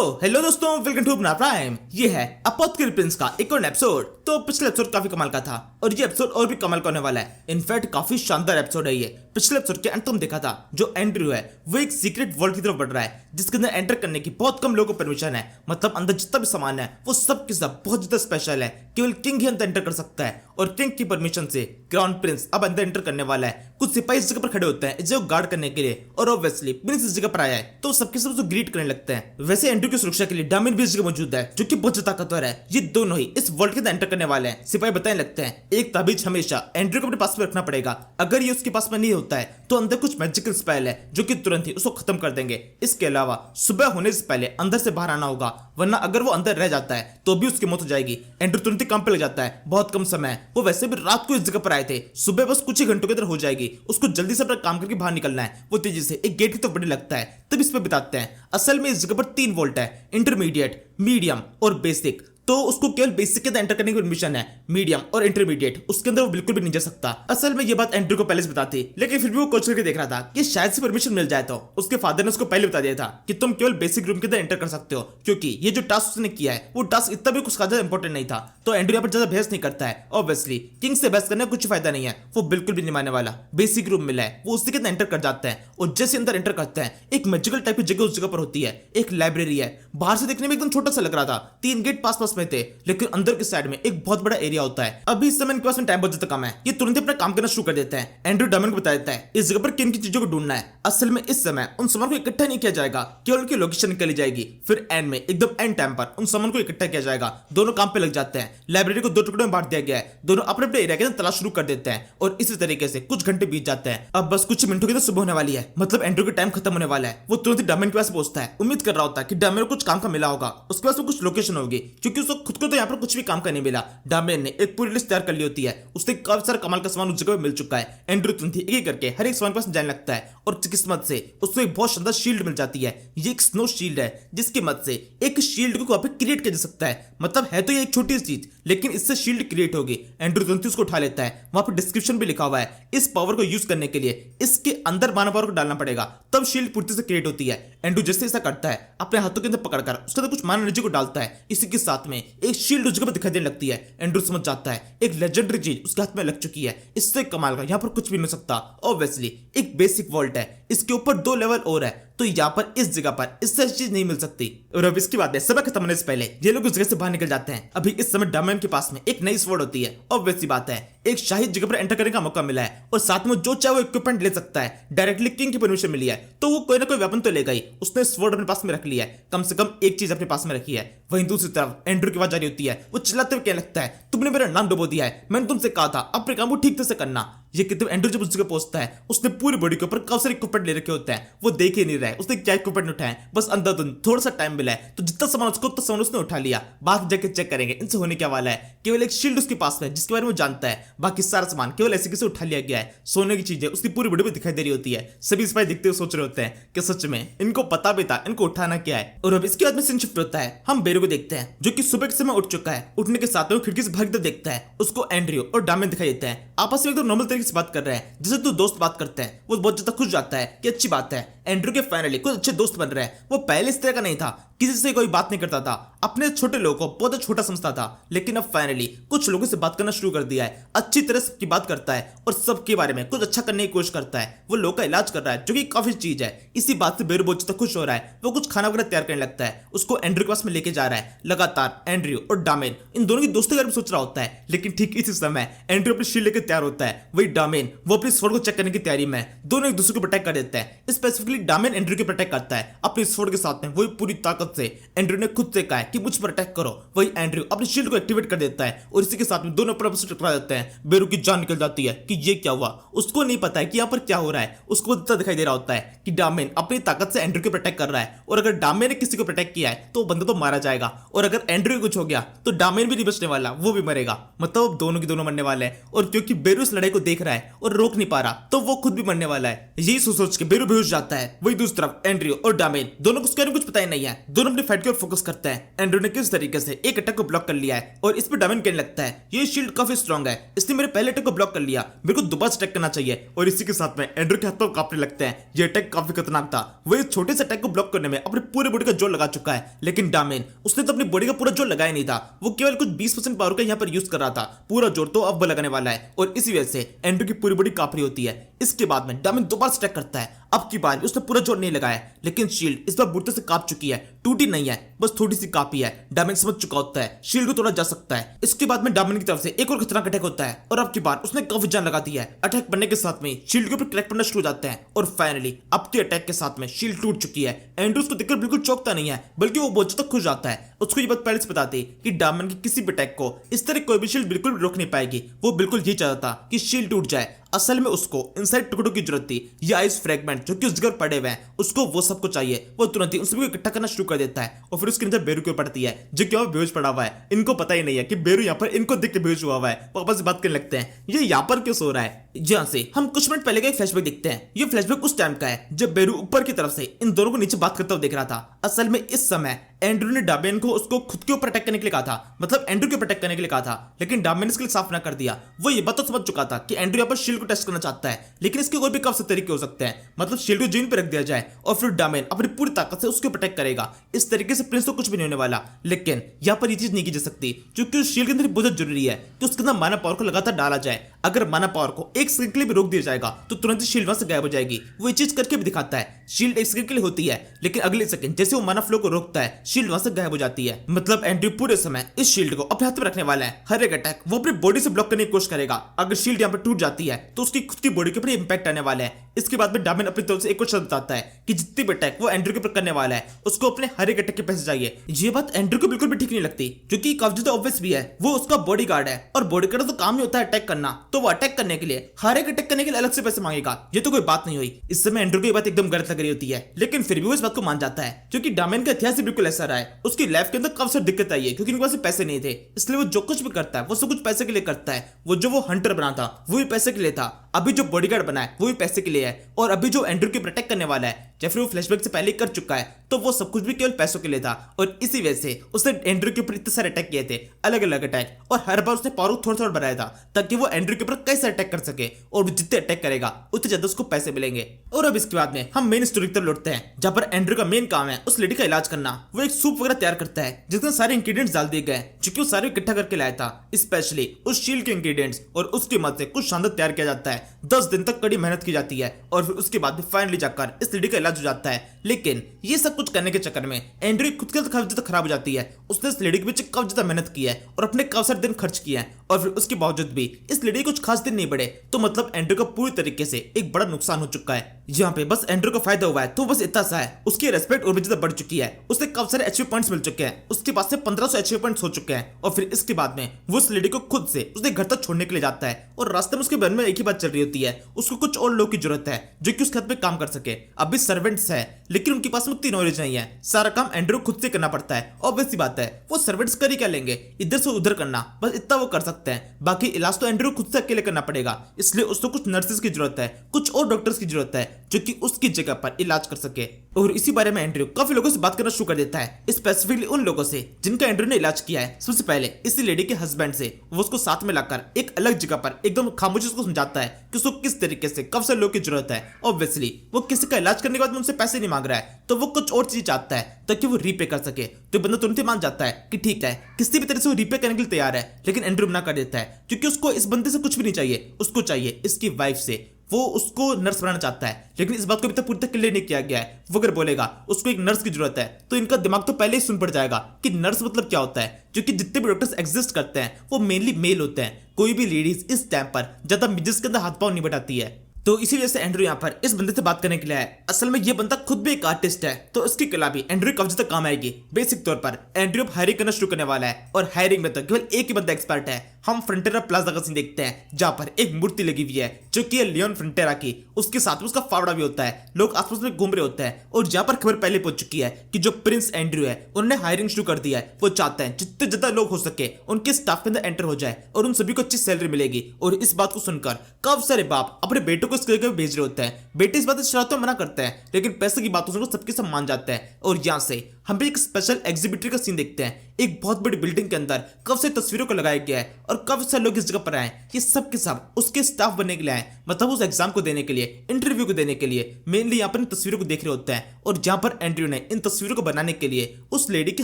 Hello दोस्तों, welcome to अपना prime. ये है अपोथेलिप्स प्रिंस का एक और एपिसोड। तो पिछला एपिसोड काफी कमाल का था और ये एपिसोड और भी कमाल का होने वाला है। इनफैक्ट काफी शानदार एपिसोड है ये। पिछले एपिसोड के अंत में देखा था जो एंड्रयू है वो एक सीक्रेट वर्ल्ड की तरफ बढ़ रहा है जिसके अंदर एंटर करने की बहुत कम लोगों को परमिशन है। मतलब अंदर जितना भी सामान है वो सब के सब बहुत ज्यादा स्पेशल है। केवल किंग ही अंदर एंटर कर सकता है और किंग की परमिशन से क्राउन प्रिंस अब अंदर एंटर करने वाला है। कुछ सिपाही इस जगह पर खड़े होते हैं इस जगह गार्ड करने के लिए और ऑब्वियसली प्रिंस इस जगह पर आया है तो सबके सब ग्रीट करने लगते हैं। वैसे एंड्रयू की सुरक्षा के लिए डामिन भी इस जगह मौजूद है जो कि बहुत ज्यादा ताकतवर है। ये दोनों ही इस वर्ल्ड के अंदर एंटर करने वाले हैं। सिपाही बताने लगते हैं एक ताबीज हमेशा एंड्रयू को अपने पास में रखना पड़ेगा। अगर ये उसके पास में नहीं होता है तो अंदर कुछ मैजिकल स्पेल है जो कि तुरंत ही उसको खत्म कर देंगे। इसके अलावा सुबह होने से पहले अंदर से बाहर आना होगा वरना अगर वो अंदर रह जाता है तो भी उसकी मौत हो जाएगी। एंड्रयू तुरंत ही काम पे लग जाता है। बहुत कम समय है, वो वैसे भी रात को इस जगह पर आए थे। सुबह बस कुछ ही घंटों के अंदर हो जाएगी। उसको जल्दी से अपना काम करके बाहर निकलना है। वो तेजी से एक गेट की तरफ बढ़ने लगता है। तब इस पे बताते हैं असल में इस जगह पर 3 वोल्ट है, इंटरमीडिएट, मीडियम और बेसिक। तो उसको केवल बेसिक के अंदर एंटर करने की परमिशन है। मीडियम और इंटरमीडिएट उसके अंदर वो बिल्कुल भी नहीं जा सकता। असल में ये बात एंड्रयू को पहले से बता थी लेकिन फिर भी वो कोशिश करके देख रहा था कि शायद से परमिशन मिल जाए। तो उसके फादर ने उसको पहले बता दिया था कि तुम केवल बेसिक रूम के अंदर एंटर कर सकते हो क्योंकि ये जो टास्क उसने किया है वो टास्क इतना भी कुछ ज्यादा इंपॉर्टेंट नहीं था। तो एंड्रयू यहाँ पर ज्यादा बहस नहीं करता है। ऑब्वियसली किंग से बहस करने का कुछ फायदा नहीं है, वो बिल्कुल भी नहीं मानने वाला। बेसिक रूम मिला है वो उसी के अंदर एंटर कर जाते हैं और जैसे अंदर एंटर करते हैं एक मैजिकल टाइप की जगह उस जगह पर होती है। एक लाइब्रेरी है। बाहर से देखने में एकदम छोटा सा लग रहा था, 3 गेट पास पास में थे लेकिन अंदर की साइड में एक बहुत बड़ा एरिया होता है। अभी इस समय इनके पास में टाइम बहुत ज्यादा कम है। ये तुरंत अपना काम करना शुरू कर देते हैं। एंड्रयू डायमंड को बता देता है इस जगह पर किन की चीजों को ढूंढना है। असल में इस समय उन सामान को इकट्ठा नहीं किया जाएगा, केवल उनकी लोकेशन निकाली जाएगी। फिर एंड में एकदम एंड टाइम पर उन सामान को इकट्ठा किया जाएगा। दोनों काम पे लग जाते हैं। लाइब्रेरी को 2 टुकड़ों में बांट दिया गया है। दोनों अपने अपने एरिया के अंदर तलाश शुरू कर देते हैं और इसी तरीके से कुछ घंटे बीत जाते हैं। अब बस कुछ मिनटों के अंदर सुबह होने वाली है। मतलब एंड्रयू का टाइम खत्म होने वाला है। वो तुरंत ही डायमंड के पास पहुंचता है। उम्मीद कर रहा होता है कि डायमंड को कुछ काम का मिला होगा, उसके पास कुछ लोकेशन होगी क्योंकि उसको खुद को तो यहाँ पर कुछ भी काम का नहीं मिला। डामिन ने एक पूरी लिस्ट तैयार कर ली होती है। उससे काफी सारा कमाल का सामान उस जगह पे मिल चुका है। एंड्रयू तुरंत ही एक करके हर एक सामान पास जाने लगता है और किस्मत से उसको एक बहुत शानदार शील्ड मिल जाती है। ये एक स्नो शील्ड है जिसकी मदद से एक शील्ड को वहां पे क्रिएट किया जा सकता है। मतलब है तो ये एक छोटी सी चीज लेकिन इससे शील्ड क्रिएट होगी। एंड्रयू तुरंत उसको उठा लेता है। वहां पर डिस्क्रिप्शन भी लिखा हुआ है इस पावर को यूज करने के लिए इसके अंदर मानव पावर को डालना पड़ेगा तब शील्ड पूर्ति से क्रिएट होती है। एंड्रयू जैसे ऐसा करता है अपने हाथों के अंदर पकड़कर उसके अंदर कुछ मानव एनर्जी को डालता है। इसी के साथ में एक शील्ड उस जगह पर दिखाई देने लगती है। एंड्रयू समझ जाता है एक लेजेंडरी चीज उसके हाथ में लग चुकी है। इससे कमाल का यहाँ पर कुछ भी नहीं हो सकता। ऑब्वियसली एक बेसिक वॉल्ट है, इसके ऊपर 2 लेवल और है तो यहाँ पर इस जगह पर इससे चीज नहीं मिल सकती। और अब इसकी बात है समय खत्म होने से पहले ये लोग उस जगह से बाहर निकल जाते हैं। अभी इस समय डायमंड के पास में एक नई स्वॉर्ड होती है। ऑब्वियसली बात है एक शाही जगह पर एंटर करने का मौका मिला है और साथ में जो चाहे वो इक्विपमेंट ले सकता है। डायरेक्टली किंग की परमिशन मिली है तो वो कोई ना कोई वेपन तो लेगा ही। उसने स्वॉर्ड अपने पास में रख लिया है, कम से कम एक चीज अपने पास में रखी है। वहीं दूसरी तरफ एंड्रयू की आवाज जारी होती है। वो चिल्लाते हुए कहने लगता है तुमने मेरा नाम डुबो दिया है, मैंने तुमसे कहा था अपने काम को ठीक से करना। ये कितने एंड्रयू जब उस जगह पहुंचता है उसने पूरी बॉडी के ऊपर काफी सारे इक्विपमेंट ले रखे होते हैं। वो देख ही नहीं रहा है उसने क्या इक्विपमेंट उठाए, बस अंधाधुंध थोड़ा सा टाइम मिला है तो जितना सामान उसको उतना सामान उसने उठा लिया। बाकी जाके चेक करेंगे इनसे होने क्या वाला है। केवल एक शील्ड उसके पास में जिसके बारे में जानता है, बाकी सारा सामान केवल ऐसे कैसे उठा लिया गया है। सोने की चीजें उसकी पूरी बॉडी में दिखाई दे रही होती है। सभी सिपाही दिखते हुए सोच रहे होते हैं कि सच में इनको पता भी था इनको उठाना क्या है। और अब इसके बाद में सीन शिफ्ट होता है। हम बेरू को देखते हैं जो कि सुबह के समय उठ चुका है। उठने के साथ में वो खिड़की से भागते देखता है। उसको एंड्रयू और डामिन दिखाई देते हैं। आपस में एकदम नॉर्मल तरीके से बात कर रहे हैं जैसे 2 दोस्त बात करते हैं। वो बहुत ज्यादा खुश जाता है कि अच्छी बात है एंड्रयू के फाइनली कुछ अच्छे दोस्त बन रहे हैं। वो पहले इस तरह का नहीं था, किसी से कोई बात नहीं करता था, अपने छोटे लोगों को बहुत छोटा समझता था लेकिन अब फाइनली कुछ लोगों से बात करना शुरू कर दिया है। अच्छी तरह सबकी बात करता है और सबके बारे में कुछ अच्छा करने की कोशिश करता है। वो लोग का इलाज कर रहा है जो कि काफी चीज है। इसी बात से बेरू बहुत ज्यादा खुश हो रहा है। वो कुछ खाना वगैरह तैयार करने लगता है। उसको एंड्रयू के पास में लेके जा रहा है। लगातार एंड्रयू और डामिन इन दोनों की दोस्ती के बारे में सोच रहा होता है लेकिन ठीक इसी समय एंड्रयू अपनी शील्ड लेकर तैयार होता है। वही डामिन वो अपनी स्वॉर्ड को चेक करने की तैयारी में दोनों एक दूसरे को अटैक कर देते हैं। स्पेसिफिकली डामिन एंड्रयू के अटैक करता है अपनी स्वॉर्ड के साथ में। वही पूरी ताकत से एंड्रयू ने खुद से कहा है कि मुझ पर अटैक करो। वही एंड्रयू अपनी शील्ड को एक्टिवेट कर देता है और इसी के साथ में दोनों आपस में टकरा जाते हैं। बेरू की जान निकल जाती है कि ये क्या हुआ। उसको नहीं पता है कि यहाँ पर क्या हो रहा है। उसको इतना दिखाई दे रहा होता है कि डामिन अपनी ताकत से एंड्रयू के अटैक कर रहा है और अगर डामिन ने किसी को अटैक किया है तो बंदा तो मारा जाएगा और अगर एंड्रयू कुछ हो गया तो डामिन भी नहीं बचने वाला, वो भी मरेगा। मतलब अब दोनों की दोनों मरने वाले हैं और क्योंकि बेरू इस लड़ाई को देख रहा है और रोक नहीं पा रहा तो वो खुद भी मरने वाला है। यही सोच के बेरू बेहोश जाता है। वही दूसरी तरफ एंड्रयू और डामिन दोनों को उसके बारे में कुछ पता ही नहीं है। दोनों अपनी फाइट की ओर फोकस करते हैं। एंड्रू ने किस तरीके से एक अटैक को ब्लॉक कर लिया है और इस पर डायमंड कहने लगता है ये शील्ड काफी स्ट्रांग है, इसने मेरे पहले अटैक को ब्लॉक कर लिया, मेरे को दोबारा अटैक करना चाहिए। और इसी के साथ में एंड्रू के हाथ पांव कांपने लगते हैं। ये अटैक काफी खतरनाक था। वो इस छोटे से अटैक को ब्लॉक करने में अपने पूरे बॉडी का जोर लगा चुका है, लेकिन डायमंड उसने तो अपनी बॉडी का पूरा जोर लगाया नहीं था, वो केवल कुछ 20% पावर का यहाँ पर यूज कर रहा था। पूरा जोर तो अब वो लगाने वाला है और इसी वजह से एंड्रू की पूरी बॉडी कांप रही होती है। इसके बाद में डायमंड दोबारा अटैक करता है। अब की बार उसने पूरा जोर नहीं लगाया, लेकिन शील्ड इस बार बुढ़ते से कांप चुकी है, टूटी नहीं है, बस थोड़ी सी कांपी है। डायमंड समझ चुका होता है शील्ड को तोड़ा जा सकता है। इसके बाद में डायमंड की तरफ से एक और खतरनाक अटैक होता है और अब की बार उसने काफी जान लगा दी है। अटैक बनने के साथ में शील्ड के ऊपर क्रैक पड़ना शुरू हो जाते हैं और फाइनली अब के अटैक के साथ में शील्ड टूट चुकी है। एंड्रू उसको देखकर बिल्कुल चौंकता नहीं है, बल्कि वो बहुत ज्यादा खुश जाता है। उसको ये बात पहले से बता दी कि डायमंड की किसी भी अटैक को इस तरह कोई भी शील्ड बिल्कुल रोक नहीं पाएगी। वो बिल्कुल यही चाहता था कि शील्ड टूट जाए। असल में उसको इनसाइड टुकड़ों की जरूरत थी, ये आइस फ्रेगमेंट जो कि उस जगह पड़े हुए हैं, उसको वो सबको चाहिए। वो तुरंत ही उन सभी को इकट्ठा करना शुरू कर देता है और फिर उसकी नजर बेरू के ऊपर पड़ती है, जो कि बेहोश पड़ा हुआ है। इनको पता ही नहीं है कि बेरू यहाँ पर इनको देख के बेहोश हुआ हुआ है। वापस से बात करने लगते हैं ये यहाँ पर क्यों सो रहा है। जहाँ से हम कुछ मिनट पहले का एक फ्लैशबैक देखते हैं। ये फ्लैशबैक उस टाइम का है जब बेरू ऊपर की तरफ से इन दोनों को नीचे बात करता हुआ देख रहा था। असल में इस समय एंड्रू ने डायमंड को उसको खुद के ऊपर अटैक करने के लिए कहा था, मतलब एंड्रू के ऊपर अटैक करने के लिए कहा था, लेकिन डायमंड ने इसके लिए साफ ना कर दिया। वो ये बात तो समझ चुका था कि एंड्रू यहाँ पर शील्ड को टेस्ट करना चाहता है, लेकिन इसके और भी काफी तरीके हो सकते हैं। मतलब शील्ड को जमीन पर रख दिया जाए और फिर डायमंड अपनी पूरी ताकत से उसके ऊपर अटैक करेगा। इस तरीके से प्रिंस तो कुछ भी नहीं होने वाला, लेकिन यहाँ पर ये चीज नहीं की जा सकती, क्योंकि उस शील्ड के अंदर बहुत जरूरी है कि उसके अंदर माना पावर को लगातार डाला जाए। अगर माना पावर को एक सेकंड के लिए भी रोक दिया जाएगा तो तुरंत ही शील्ड वहां से गायब हो जाएगी। वो ये चीज करके भी दिखाता है। शील्ड एक सेकंड के लिए होती है, लेकिन अगले सेकंड जैसे वो माना फ्लो को रोकता है शील्ड वहां से गायब हो जाती है। मतलब एंड्रू पूरे समय इस शील्ड को अपने हाथ में रखने वाला है। हर एक अटैक वो अपनी बॉडी से ब्लॉक करने की कोशिश करेगा। अगर शील्ड यहाँ पर टूट जाती है तो उसकी खुद की बॉडी के ऊपर इंपैक्ट आने वाला है। इसके बाद में डायमंड अपनी तरफ से एक और शब्द बताता है कि जितनी भी अटैक वो एंड्रू के ऊपर करने वाला है उसको अपने हर एक अटैक के पैसे चाहिए। ये बात एंड्रू को बिल्कुल भी ठीक नहीं लगती, क्योंकि काफी ज्यादा ऑब्वियस भी है। वो उसका बॉडीगार्ड है और बॉडीगार्ड तो काम ही होता है अटैक करना, तो वो अटैक करने के लिए हर एक अटैक करने के लिए अलग से पैसे मांगेगा। ये तो कोई बात नहीं हुई। इस समय एंड्रू को ये बात एकदम गलत लग रही होती है, लेकिन फिर भी वो इस बात को मान जाता है, क्योंकि डायमंड का इतिहास बिल्कुल ऐसा रहा है। उसकी लाइफ के अंदर काफी सारी दिक्कत आई है, क्योंकि उनके पास पैसे नहीं थे, इसलिए वो जो कुछ भी करता है वो सब कुछ पैसे के लिए करता है। वो जो वो हंटर बना था वो भी पैसे के लिए था, अभी जो बॉडीगार्ड बना है वो भी पैसे के लिए है, और अभी जो एंड्रू की प्रोटेक्ट करने वाला है या फिर वो फ्लैशबैक से पहले कर चुका है, तो वो सब कुछ भी केवल पैसों के लिए था। और इसी वजह से उसने एंड्रू के ऊपर इतने सारे अटैक किए थे, अलग अलग अटैक, और हर बार उसने पावर थोड़ा थोड़ा बढ़ाया था ताकि वो एंड्रू के ऊपर कैसे अटैक कर सके, और जितने अटैक करेगा उतने ज्यादा उसको पैसे मिलेंगे। और अब इसके बाद में हम मेन स्टोरी की तरफ लौटते हैं, जहां पर एंड्रू का मेन काम है उस लेडी का इलाज करना। वो एक सूप वगैरह तैयार करता है जिसमें सारे इंग्रेडिएंट्स डाल दिए गए, जो कि वो सारे इकट्ठा करके लाया था, स्पेशली उस शील्ड के इंग्रेडिएंट्स, और उसकी मदद से कुछ शानदार तैयार किया जाता है। 10 दिन तक कड़ी मेहनत की जाती है और फिर उसके बाद फाइनली जाकर इस लेडी का इलाज हो जाता है। लेकिन ये सब कुछ करने के चक्कर में एंड्रू की खुद की काफी ज्यादा खराब हो जाती है। उसने इस लेडी के पीछे काफी ज्यादा मेहनत की है और अपने काफी सारे दिन खर्च किए हैं, और फिर उसके बावजूद भी इस लेडी कुछ खास दिन नहीं बढ़े, तो मतलब एंड्रू का पूरी तरीके से एक बड़ा नुकसान हो चुका है। यहाँ पे बस एंड्रू को फायदा हुआ है तो बस इतना सा है, उसकी रेस्पेक्ट और भी ज्यादा बढ़ चुकी है, उसे काफी सारे एचपी पॉइंट्स मिल चुके हैं, उसके पास से 1500 एचपी पॉइंट्स हो चुके हैं। और फिर इसके बाद में वो उस लेडी को खुद से उसके घर तक छोड़ने के लिए जाता है, और रास्ते में उसके मन में एक ही बात चल रही होती है, उसको कुछ और लोगों की जरूरत है जो कि उस घर पे काम कर सके। अभी सर्वेंट्स है, लेकिन उनके पास में उतनी नॉलेज नहीं है, सारा काम एंड्रू खुद से करना पड़ता है। ऑब्वियस सी बात है, वो सर्वेंट्स कर ही क्या लेंगे, इधर से उधर करना, बस इतना वो कर सकते हैं। बाकी इलाज तो एंड्रू खुद से अकेले करना पड़ेगा, इसलिए उसको कुछ नर्सेस की जरूरत है, कुछ और डॉक्टर्स की जरूरत है जो कि उसकी जगह पर इलाज कर सके। और इसी बारे में एंड्रू काफी लोगों से बात करना शुरू कर देता है, स्पेसिफिकली उन लोगों से जिनका एंड्रू ने इलाज किया है। सबसे पहले इसी लेडी के हस्बैंड से। वो उसको साथ में लाकर एक अलग जगह पर एकदम खामोशी से समझाता है कि उसको किस तरीके से कब से लोगों की जरूरत है। ऑब्वियसली वो किसी का इलाज करने के बाद उनसे पैसे नहीं मांग रहा है, तो वो कुछ और चीज चाहता है ताकि वो रीपे कर सके। तो बंदा तुरंत ही मान जाता है कि ठीक है, किसी भी तरह से वो रीपे करने के लिए तैयार है, लेकिन एंड्रू मना कर देता है, क्योंकि उसको इस बंदे से कुछ भी नहीं चाहिए, उसको चाहिए इसकी वाइफ से। वो उसको नर्स बनाना चाहता है, लेकिन इस बात को अभी तक पूरी तरह क्लियर नहीं किया गया है। वो अगर बोलेगा उसको एक नर्स की जरूरत है, तो इनका दिमाग तो पहले ही सुन पड़ जाएगा कि नर्स मतलब क्या होता है, क्योंकि जितने भी डॉक्टर्स एग्जिस्ट करते हैं वो मेनली मेल होते हैं। कोई भी लेडीज इस टाइम पर ज्यादा मिजेस के अंदर हाथ पांव नहीं बटाती है। तो इसी वजह से एंड्रू यहाँ पर इस बंदे से बात करने के लिए है। असल में ये बंदा खुद भी एक आर्टिस्ट है, तो इसकी कला भी एंड्रू काफी ज्यादा काम आएगी। बेसिक तौर पर एंड्रू हायरिंग करना शुरू करने वाला है, और हायरिंग में तो केवल एक ही बंदा एक्सपर्ट है। हम फ्रंटेरा प्लाजा का सीन देखते हैं, जहां पर एक मूर्ति लगी हुई है जो कि है लियोन फ्रंटेरा की, उसके साथ में उसका फावड़ा भी होता है, लोग आसपास में घूम रहे होते हैं, और जहां पर खबर पहले पहुंच चुकी है कि जो प्रिंस एंड्रू है उन्होंने हायरिंग शुरू कर दिया है। वो चाहते हैं जितने ज्यादा लोग हो सके उनके स्टाफ के अंदर एंटर हो जाए और उन सभी को अच्छी सैलरी मिलेगी। और इस बात को सुनकर काफी सारे बाप अपने बेटों को इस जगह भेज रहे होते हैं। बेटे इस बात से शरारत में मना करते हैं, लेकिन पैसे की बातों से सबके सब मान जाते हैं। और यहाँ से हम एक स्पेशल एग्जीबिटरी का सीन देखते हैं। एक बहुत बड़ी बिल्डिंग के अंदर कब से तस्वीरों को लगाया गया है और कब से लोग इस जगह पर आए, ये सब के सब उसके स्टाफ बनने के लिए आए, मतलब उस एग्जाम को देने के लिए, इंटरव्यू को देने के लिए। मेनली यहाँ पर इन तस्वीरों को देख रहे होते हैं और जहाँ पर एंड्रयू ने इन तस्वीरों को बनाने के लिए उस लेडी के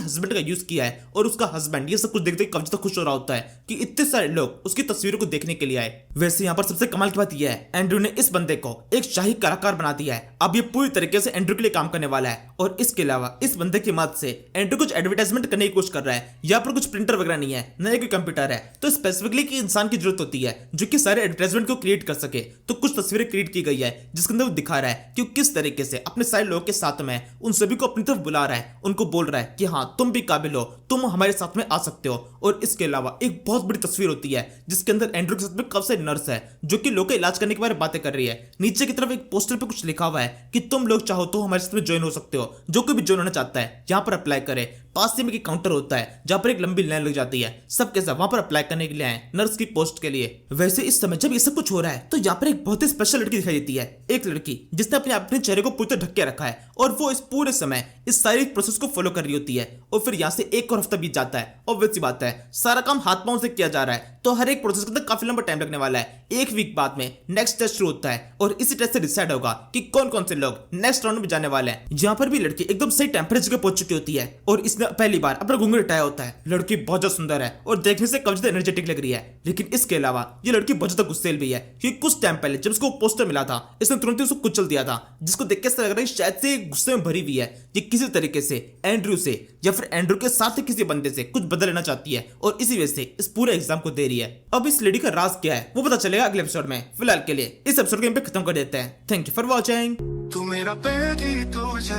हस्बैंड का यूज किया है और उसका हस्बैंड ये सब कुछ देखते कब तक खुश हो रहा होता है कि इतने सारे लोग उसकी तस्वीरों को देखने के लिए आए। वैसे यहाँ पर सबसे कमाल की बात यह है, एंड्रयू ने इस बंदे को एक शाही कलाकार बना दिया है। अब ये पूरी तरीके से एंड्रयू के लिए काम करने वाला है और इसके अलावा इस बंदे की मदद से एंड्रयू कुछ एडवर्टाइजमेंट करने की कोशिश कर रहा है। यहाँ पर कुछ प्रिंटर वगैरह नहीं है, न ही कोई कंप्यूटर है, तो स्पेसिफिकली कि इंसान की जरूरत होती है जो कि सारे एडवर्टाइजमेंट को क्रिएट कर सके। तो कुछ तस्वीरें क्रिएट की गई है जिसके अंदर वो दिखा रहा है कि वो किस तरीके से अपने सारे लोगों के साथ में उन सभी को अपनी तरफ बुला रहा है, उनको बोल रहा है कि हाँ तुम भी काबिल हो, तुम हमारे साथ में आ सकते हो। और इसके अलावा एक बहुत बड़ी तस्वीर होती है जिसके अंदर एंड्रयू के साथ में कब से नर्स है जो कि लोग का इलाज करने के बारे में बातें कर रही है। नीचे की तरफ एक पोस्टर पे कुछ लिखा हुआ है कि तुम लोग चाहो तो हमारे साथ में ज्वाइन हो सकते हो, जो कोई भी ज्वाइन होना चाहता है यहाँ पर अप्लाई करे। पास में एक काउंटर होता है जहां पर एक लंबी लाइन लग जाती है, सबके सब वहां पर अप्लाई करने के लिए आए नर्स की पोस्ट के लिए। वैसे इस समय जब ये सब कुछ हो रहा है तो यहाँ पर एक बहुत ही स्पेशल लड़की दिखाई देती है, एक लड़की जिसने अपने चेहरे को पूरी तरह ढक के रखा है और वो इस पूरे समय इस सारी प्रोसेस को फॉलो कर रही होती है। और फिर यहाँ से एक और हफ्ता बीत जाता है। ऑब्वियस सी बात है, सारा काम हाथ पांव से किया जा रहा है तो हर एक प्रोसेस के अंदर काफी लंबा टाइम लगने वाला है। एक वीक बाद में नेक्स्ट टेस्ट शुरू होता है और इसी टेस्ट से डिसाइड होगा कि कौन कौन से लोग नेक्स्ट राउंड में जाने वाले हैं। जहां पर भी लड़की एकदम सही टेम्परेचर पे पहुंच चुकी होती है और इसने पहली बार अपना घूंघट हटाया होता है। लड़की बहुत ज्यादा सुंदर है और देखने से काफी ज्यादा एनर्जेटिक लग रही है, लेकिन इसके अलावा ये लड़की बहुत ज्यादा गुस्सेल भी है क्योंकि कुछ टाइम पहले जब उसको पोस्टर मिला था इसने तुरंत ही उसको कुचल दिया था, जिसको देख के ऐसा लग रहा है शायद से गुस्से में भरी हुई है। ये किसी तरीके से एंड्रयू से या फिर एंड्रयू के साथ ही किसी बंदे से कुछ बदल लेना चाहती है और इसी वजह से इस पूरे एग्जाम को दे रही है। अब इस लेडी का राज क्या है वो पता चलेगा अगले एपिसोड में। फिलहाल के लिए इस एपिसोड को यहीं पे खत्म कर देते हैं। Thank you for watching. तू मेरा बेटी तुझे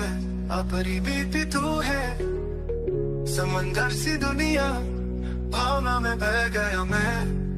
अपनी बेटी तू है, समंदर सी दुनिया भावना में बह गया मैं।